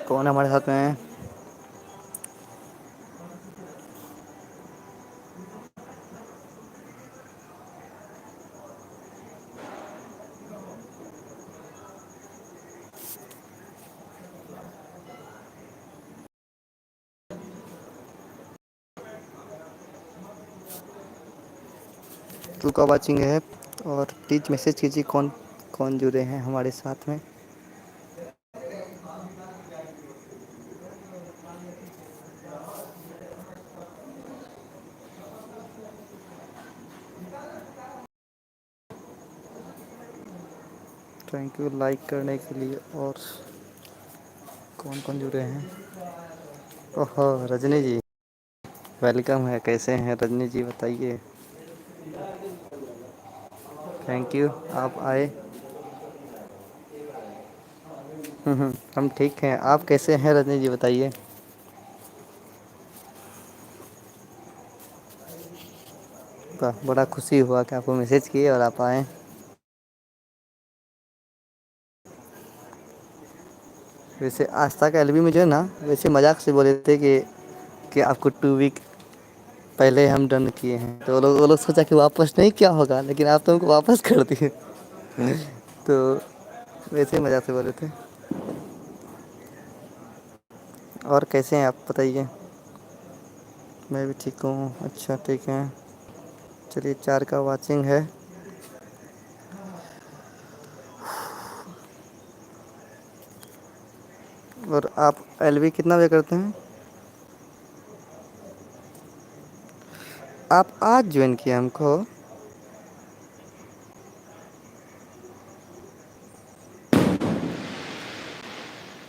कौन है हमारे साथ में? ट्रू का वाचिंग है। और प्लीज़ मैसेज कीजिए कौन कौन जुड़े हैं हमारे साथ में। थैंक यू लाइक करने के लिए। और कौन कौन जुड़े हैं? ओहो, रजनी जी वेलकम है। कैसे हैं रजनी जी, बताइए। थैंक यू आप आए। हम ठीक हैं। आप कैसे हैं रजनी जी, बताइए। वाह, बड़ा खुशी हुआ कि आपको मैसेज किए और आप आए। वैसे आस्था का एलबी में जो है ना, वैसे मजाक से बोले थे कि आपको 2 वीक पहले हम डन किए हैं, तो वो लोग सोचा कि वापस नहीं क्या होगा, लेकिन आप तो हमको वापस कर दिए। तो वैसे ही मजाक से बोले थे। और कैसे हैं आप, बताइए। मैं भी ठीक हूँ। अच्छा, ठीक है। चलिए, 4 का वाचिंग है। और आप एलबी कितना बजे करते हैं? आप आज ज्वाइन किए हमको?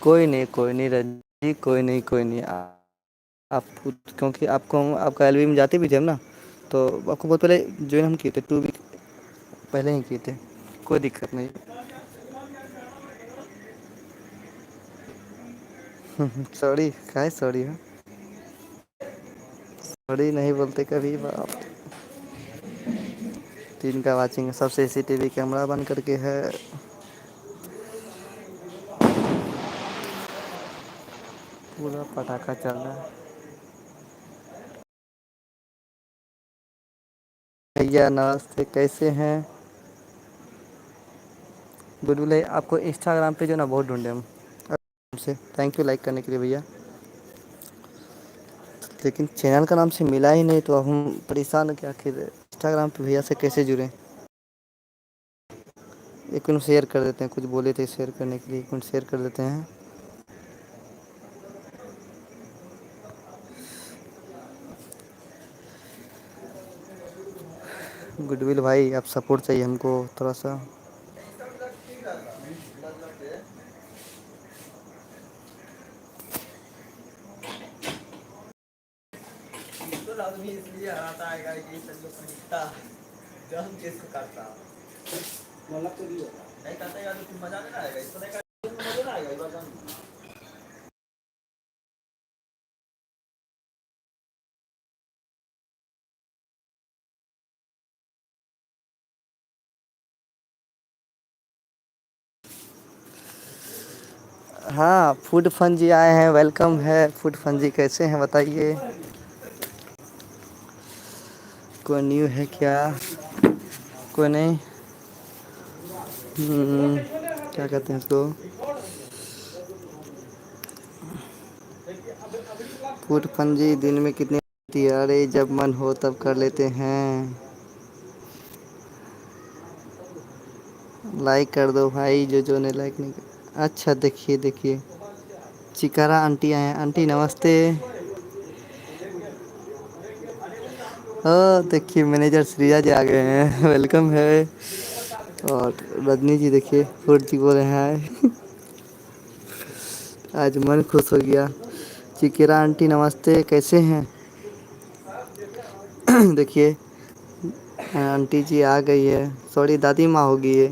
कोई नहीं रजी, कोई नहीं, कोई नहीं। आप क्योंकि आपको आपका एलबी में जाते भी थे हम ना, तो आपको बहुत पहले ज्वाइन हम किए थे, 2 वीक पहले ही किए थे। कोई दिक्कत नहीं। सॉरी, काय सॉरी है? सॉरी नहीं बोलते कभी बाप। 3 का वाचिंग है। सब सीसीटीवी कैमरा बंद करके है। पूरा पटाखा चल रहा है। भैया नमस्ते, कैसे हैं? गुडविल है। आपको इंस्टाग्राम पे जो ना बहुत ढूंढे हम से। थैंक यू लाइक करने के लिए भैया। लेकिन चैनल का नाम से मिला ही नहीं, तो अब हम परेशान हैं कि आखिर इंस्टाग्राम पे भैया से कैसे जुड़ें। एक मिनट शेयर कर देते हैं, कुछ बोले थे शेयर करने के लिए, एक मिनट शेयर कर देते हैं। गुडविल भाई, आप सपोर्ट चाहिए हमको थोड़ा सा। इसलिए आता है कि जब हम किसको करता मतलब तो नहीं करता यार, तो मजा नहीं आएगा इसको, नहीं करता मजा नहीं आएगा इस बार। हाँ, फूड फन जी आए हैं, वेलकम है। फूड फन जी कैसे हैं, बताइए। कोई न्यू है क्या? कोई नहीं। क्या कहते हैं इसको? फूड फन जी दिन में कितनी होती है? अरे जब मन हो तब कर लेते हैं। लाइक कर दो भाई, जो ने लाइक नहीं कर। अच्छा, देखिए देखिए, चिकारा आंटी आए हैं। आंटी नमस्ते। देखिए मैनेजर श्रिया जी आ गए हैं। वेलकम है। और रजनी जी देखिए, फूड जी बोल रहे हैं। आज मन खुश हो गया। चिकेरा आंटी नमस्ते, कैसे हैं? देखिए, आंटी जी आ गई है। सॉरी, दादी माँ होगी ये।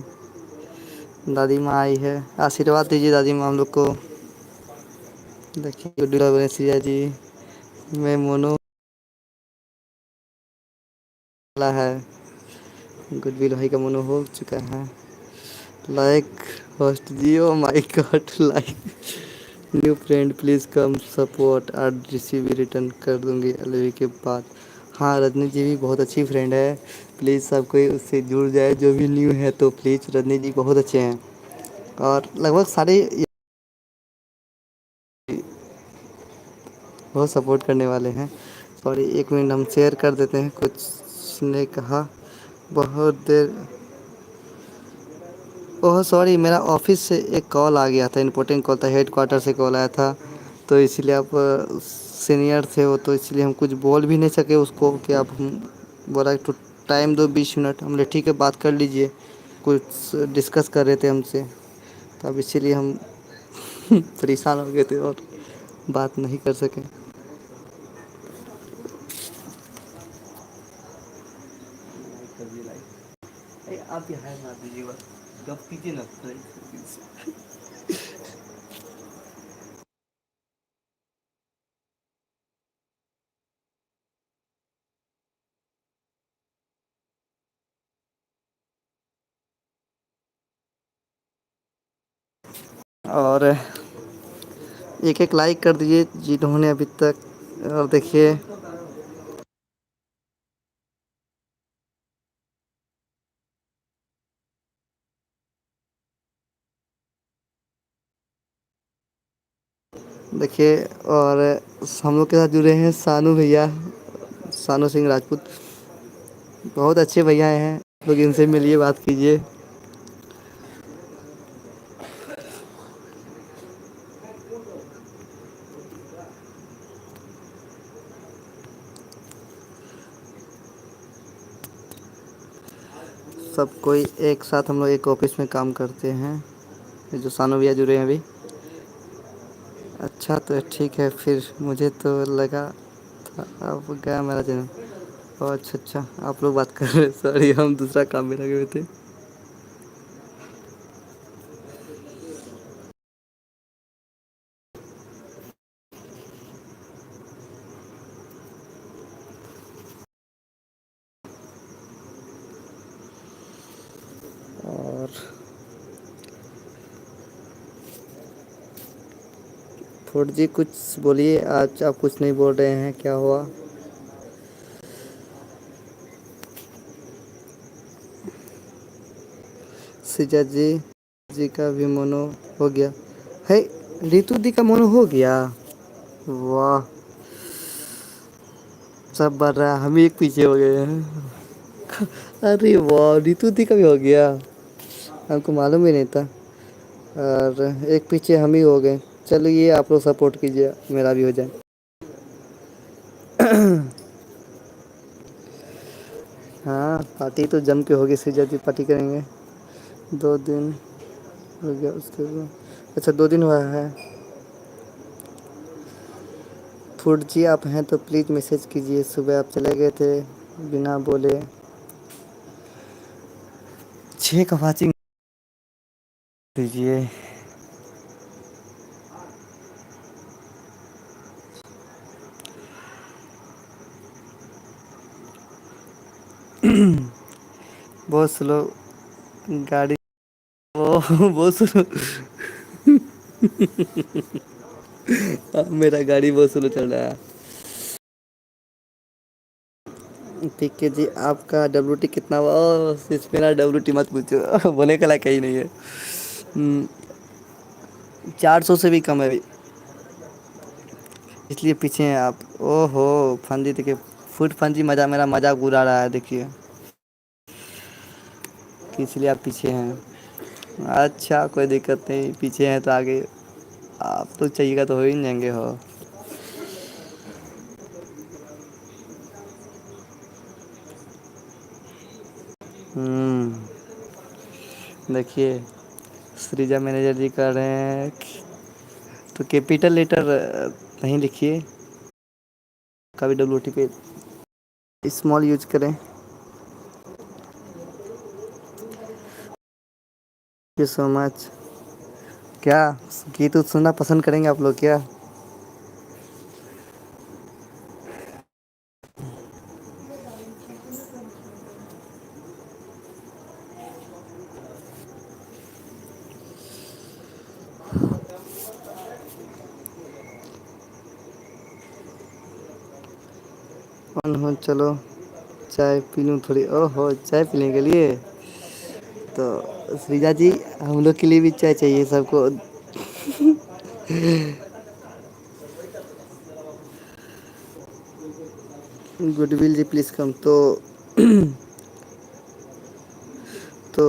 दादी माँ आई है, आशीर्वाद दीजिए दादी माँ हम लोग को। देखिए गुड्डू सिया जी। मैं मोनू वाला है। गुडविल भाई का मोनू हो चुका है। Like host Jio my God like new friend please come support और रिसीव रिटर्न कर दूंगी एलवी के बाद। हाँ, रजनी जी भी बहुत अच्छी फ्रेंड है। प्लीज़ सब कोई उससे जुड़ जाए जो भी न्यू है, तो प्लीज़ रजनी जी बहुत अच्छे हैं और लगभग सारे बहुत सपोर्ट करने वाले हैं। सॉरी, एक मिनट हम शेयर कर देते हैं। कुछ ने कहा बहुत देर। ओह सॉरी, मेरा ऑफिस से एक कॉल आ गया था, इम्पोर्टेंट कॉल था, हेड क्वार्टर से कॉल आया था। तो इसलिए आप सीनियर थे वो, तो इसलिए हम कुछ बोल भी नहीं सके उसको कि आप बोला तो टाइम दो 20 मिनट। हमने ठीक है बात कर लीजिए। कुछ डिस्कस कर रहे थे हमसे, तो अब इसीलिए हम परेशान हो गए थे और बात नहीं कर सके। आप यहाँ मार दीजिए बस, गप कीजिए ना। और एक एक लाइक कर दीजिए जिन्होंने अभी तक। और देखिए, देखिए और हम लोग के साथ जुड़े हैं सानू भैया, सानू सिंह राजपूत। बहुत अच्छे भैया हैं, लोग इनसे मिलिए, बात कीजिए। सब कोई एक साथ हम लोग एक ऑफिस में काम करते हैं। ये जो सानू भैया जुड़े हैं अभी। अच्छा, तो ठीक है फिर। मुझे तो लगा था अब गया मेरा जन्म। ओह अच्छा अच्छा, आप लोग बात कर रहे हैं, सॉरी हम दूसरा काम में लगे हुए थे। और फुट जी कुछ बोलिए, आज आप कुछ नहीं बोल रहे हैं, क्या हुआ? सिजा जी का भी मोनो हो गया है। रितु दी का मोनो हो गया। वाह, सब बढ़ रहा है, हम ही एक पीछे हो गए हैं। अरे वाह, रितु दी का भी हो गया, हमको मालूम ही नहीं था। और एक पीछे हम ही हो गए। चलिए आप लोग सपोर्ट कीजिए, मेरा भी हो जाए। हाँ, पार्टी तो जम के होगी, सिजा जी पार्टी करेंगे। 2 दिन हो गया उसके बाद। अच्छा, 2 दिन हुआ है। फूड जी आप हैं तो प्लीज़ मैसेज कीजिए। सुबह आप चले गए थे बिना बोले। 6 का वाचिंग दीजिए। बहुत स्लो गाड़ी। ओह बहुत स्लो। अब मेरा गाड़ी बहुत स्लो चल रहा है। ठीक है जी, आपका WT कितना हुआ? ओह, इस मेरा WT मत पूछो। बोले का लायक कहीं नहीं है। 400 से भी कम है अभी, इसलिए पीछे हैं आप। ओहो, फंदी देखिए, फुट फंदी मजा, मेरा मजाक उड़ा रहा है देखिए, कि इसलिए आप पीछे हैं। अच्छा, कोई दिक्कत नहीं, पीछे हैं तो आगे आप तो चाहिएगा तो हो ही जाएंगे हो। देखिए, सृजा मैनेजर जी कर रहे हैं। तो कैपिटल लेटर नहीं लिखिए, कभी डब्ल्यू टी पे स्मॉल यूज करें। Thank you so much. क्या गीत उत सुनना पसंद करेंगे आप लोग क्या? हो चलो चाय पी लूँ थोड़ी। ओहो चाय पीने के लिए तो श्रीजा जी हम लोग के लिए भी चाय चाहिए सबको। Goodwill ji please come. तो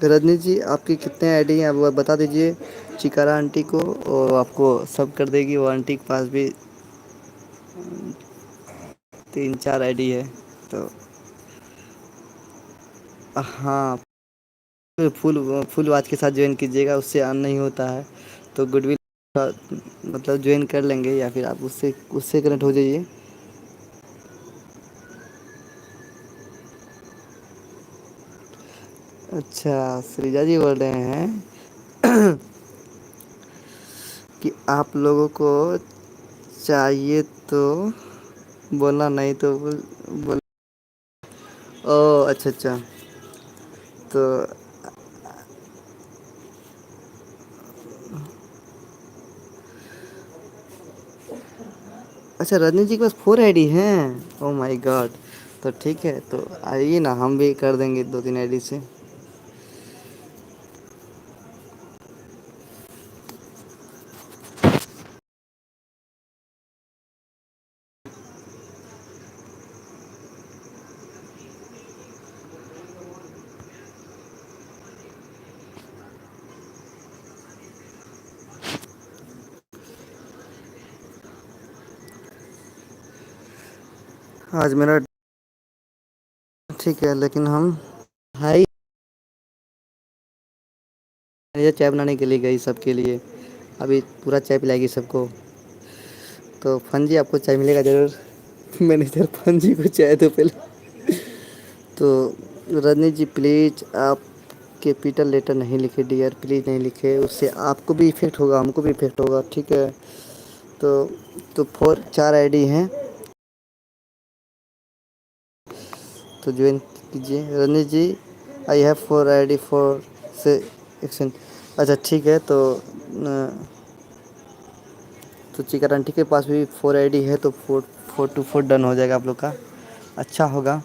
रजनी जी आपकी कितने आईडी हैं आप वो बता दीजिए चिकारा आंटी को, और आपको सब कर देगी। वो आंटी के पास भी 3-4 आईडी है। तो हाँ, फुल फुल वॉच के साथ ज्वाइन कीजिएगा, उससे ऑन नहीं होता है। तो गुडविल का मतलब ज्वाइन कर लेंगे, या फिर आप उससे उससे कनेक्ट हो जाइए। अच्छा श्रीजा जी बोल रहे हैं कि आप लोगों को चाहिए तो बोलना, नहीं तो बोल। ओ अच्छा अच्छा। तो अच्छा रजनी जी के पास 4 आईडी हैं। Oh my God. तो ठीक है, तो आइए ना हम भी कर देंगे 2-3 आईडी से। आज मेरा ठीक है, लेकिन हम हाई ये चाय बनाने के लिए गई सबके लिए, अभी पूरा चाय पिलाएगी सबको। तो फन जी आपको चाय मिलेगा ज़रूर। मैनेजर फन जी को चाय दो पहले। तो रजनी जी प्लीज़ आप कैपिटल लेटर नहीं लिखे डियर, प्लीज़ नहीं लिखे, उससे आपको भी इफ़ेक्ट होगा हमको भी इफ़ेक्ट होगा, ठीक है। तो 4 आईडी हैं, तो ज्वाइन कीजिए। रजनी जी आई हैव 4 आईडी फॉर से एक्शन। अच्छा ठीक है, तो चिकन आंटी के पास भी 4 आईडी है, तो 4 4 डन हो जाएगा आप लोग का, अच्छा होगा।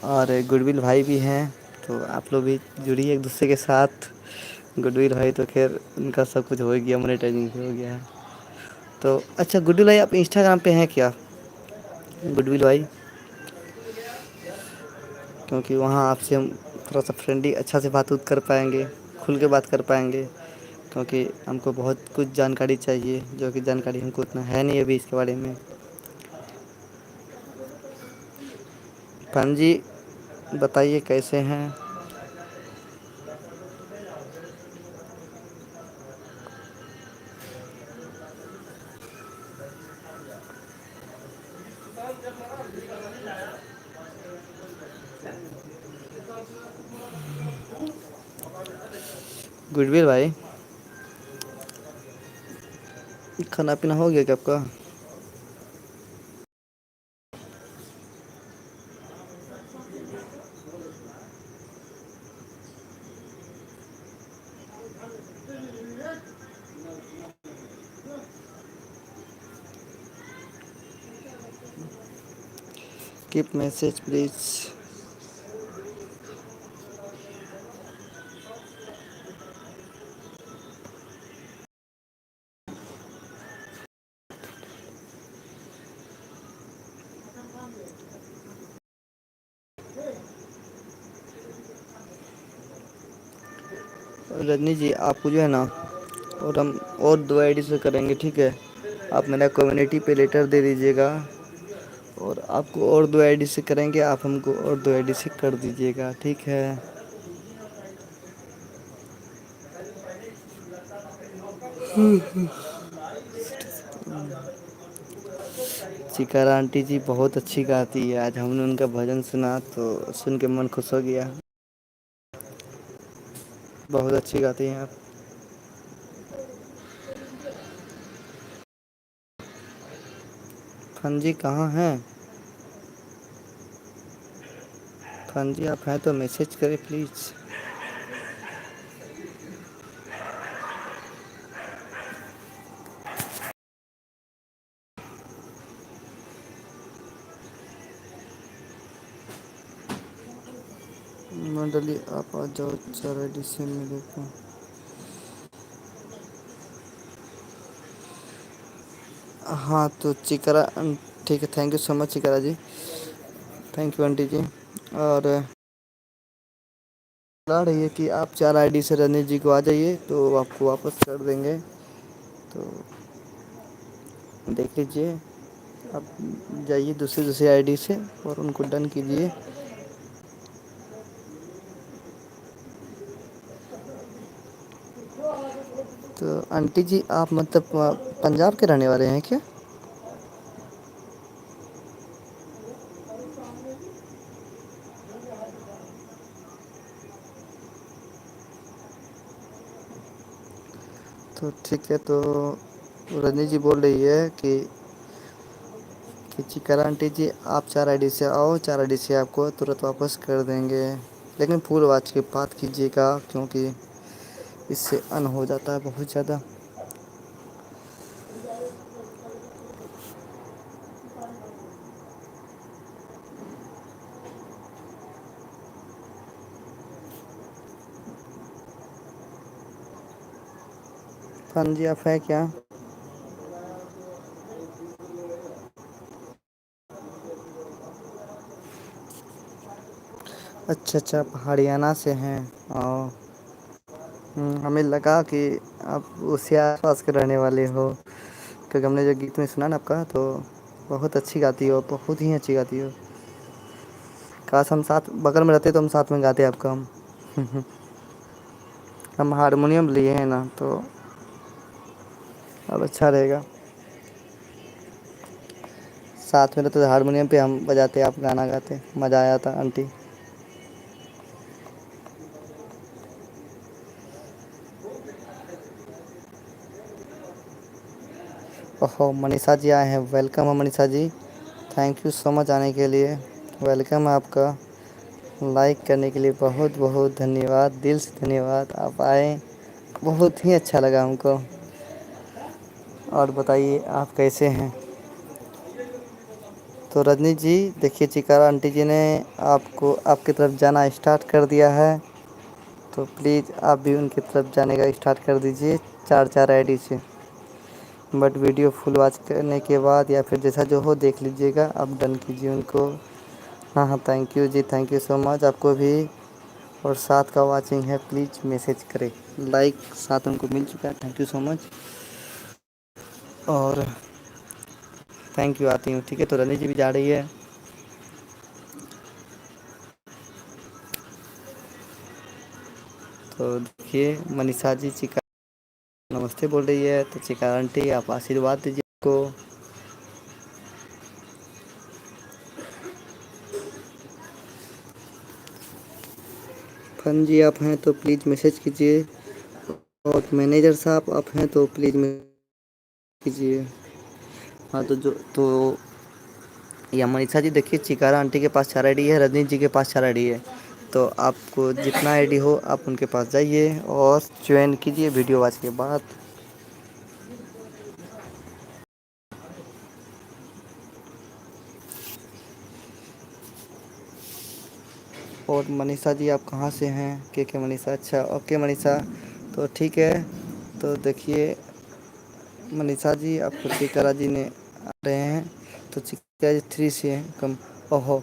और गुडविल भाई भी हैं, तो आप लोग भी जुड़िए एक दूसरे के साथ। गुडविल भाई तो खैर उनका सब कुछ हो गया, मोनेटाइजिंग हो गया है। तो अच्छा गुडविल भाई आप इंस्टाग्राम पे हैं क्या? गुडविल भाई, क्योंकि वहाँ आपसे हम थोड़ा सा फ्रेंडली अच्छा से बात उत कर पाएंगे, खुल के बात कर पाएंगे, क्योंकि हमको बहुत कुछ जानकारी चाहिए, जो कि जानकारी हमको उतना है नहीं अभी इसके बारे में। पान जी बताइए कैसे हैं? गुडविल भाई खाना पीना हो गया क्या आपका? Keep message please. Rajni ji आपको जो है ना, और हम और 2 आईडी से करेंगे, ठीक है। आप मेरा कम्युनिटी पे लेटर दे दीजिएगा, और आपको और 2 आईडी से करेंगे, आप हमको और 2 आईडी से कर दीजिएगा, ठीक है। चिकारा आंटी जी बहुत अच्छी गाती है। आज हमने उनका भजन सुना तो सुन के मन खुश हो गया। बहुत अच्छी गाती हैं आप। खान जी कहाँ हैं? खान जी आप हैं तो मैसेज करें प्लीज़। मंडली आप आ जाओ, 4 आईडी से मिले को। हाँ तो चिकरा, ठीक है, thank you so much Chikara ji. Thank you aunty ji. और बता रही है कि आप 4 आईडी से रजनीश जी को आ जाइए तो आपको वापस कर देंगे। तो देख लीजिए, आप जाइए दूसरी दूसरी आईडी से और उनको डन कीजिए। तो आंटी जी आप मतलब पंजाब के रहने वाले हैं क्या? तो ठीक है, तो रजनी जी बोल रही है कि चिकरा आंटी जी आप 4 आईडी से आओ, 4 आईडी से आपको तुरंत वापस कर देंगे, लेकिन फुल आवाज़ के बात कीजिएगा क्योंकि इससे अन हो जाता है बहुत ज़्यादा। हाँ जी आप है क्या? अच्छा अच्छा, आप हरियाणा से हैं। और हमें लगा कि आप उसी आसपास के रहने वाले हो, क्योंकि हमने जो गीत में सुना ना आपका, तो बहुत अच्छी गाती हो, बहुत ही अच्छी गाती हो। काश हम साथ बगल में रहते तो हम साथ में गाते आपका हम। हम हारमोनियम लिए हैं ना, तो अब अच्छा रहेगा। साथ में रहते तो हारमोनियम पे हम बजाते, आप गाना गाते, मज़ा आया था आंटी। ओहो मनीषा जी आए हैं, वेलकम है Manisha ji. Thank you so much आने के लिए। वेलकम है आपका। लाइक करने के लिए बहुत बहुत धन्यवाद, दिल से धन्यवाद। आप आए, बहुत ही अच्छा लगा हमको। और बताइए आप कैसे हैं? तो रजनी जी देखिए, चिकारा आंटी जी ने आपको आपकी तरफ जाना स्टार्ट कर दिया है, तो प्लीज़ आप भी उनकी तरफ जाने का स्टार्ट कर दीजिए 4 4 आईडी से। बट वीडियो फुल वॉच करने के बाद या फिर जैसा जो हो देख लीजिएगा, आप डन कीजिए उनको। हाँ हाँ, थैंक यू जी, थैंक यू सो मच आपको भी। और साथ का वाचिंग है प्लीज़ मैसेज करें। लाइक साथ उनको मिल चुका है, थैंक यू सो मच। और थैंक यू, आती हूँ, ठीक है। तो रनी जी भी जा रही है। तो देखिए मनीषा जी चिका नमस्ते बोल रही है, तो चिका आंटी आप आशीर्वाद दीजिए को। फन जी आप हैं तो प्लीज़ मैसेज कीजिए। और मैनेजर साहब आप हैं तो प्लीज़ मैसेज कीजिए। हाँ तो जो तो या मनीषा जी देखिए, चिकारा आंटी के पास 4 आईडी है, रजनीश जी के पास 4 आईडी है। तो आपको जितना आईडी हो आप उनके पास जाइए और ज्वाइन कीजिए वीडियो वॉच के बाद। और मनीषा जी आप कहाँ से हैं? के मनीषा, अच्छा ओके मनीषा, तो ठीक है। तो देखिए मनीषा जी आपको चिकारा जी ने आ रहे हैं, तो चिकारा जी 3 से हैं कम। ओहो